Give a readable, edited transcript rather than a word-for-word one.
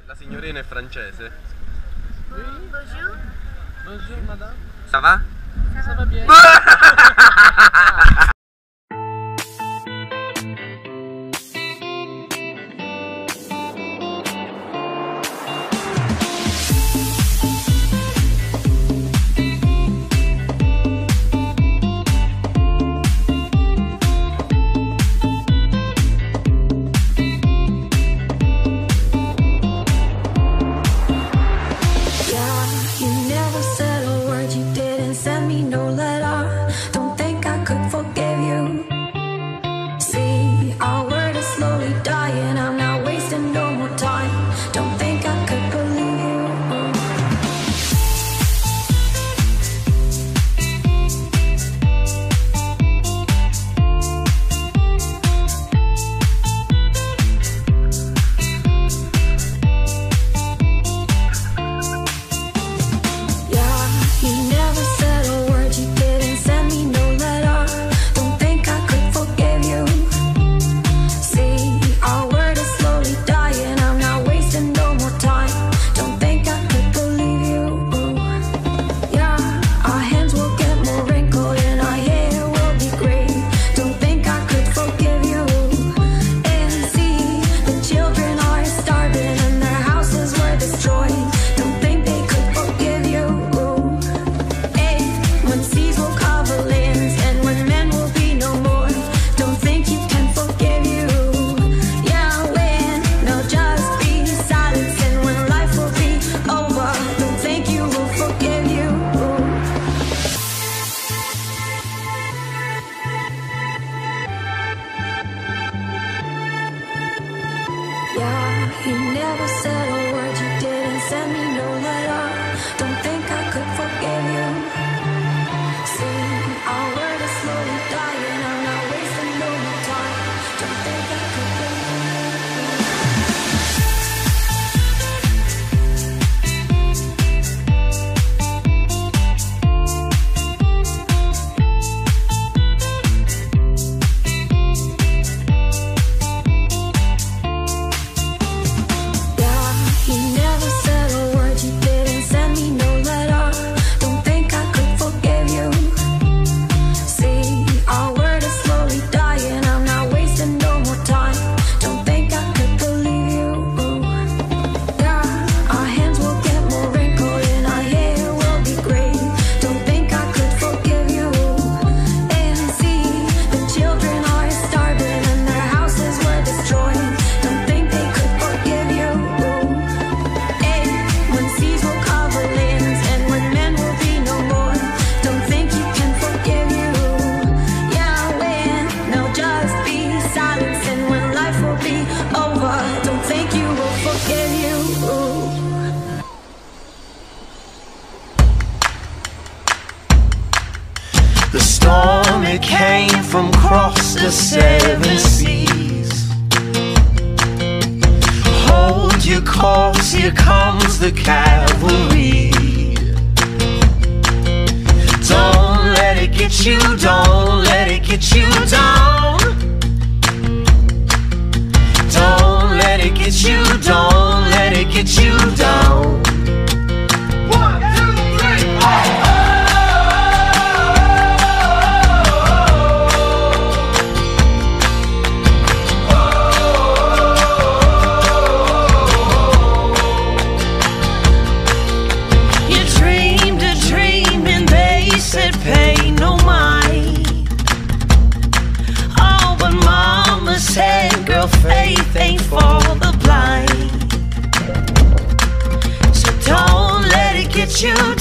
La signorina è francese. Bonjour. Bonjour madame. Ça va? Ça va bien. The storm, it came from across the 7 seas. Hold your course, here comes the cavalry. Don't let it get you, don't let it get you down. Don't let it get you, don't let it get you down. 1, 2, 3, 4. Pay no mind. Oh, but mama said, girl, faith ain't for the blind. So don't let it get you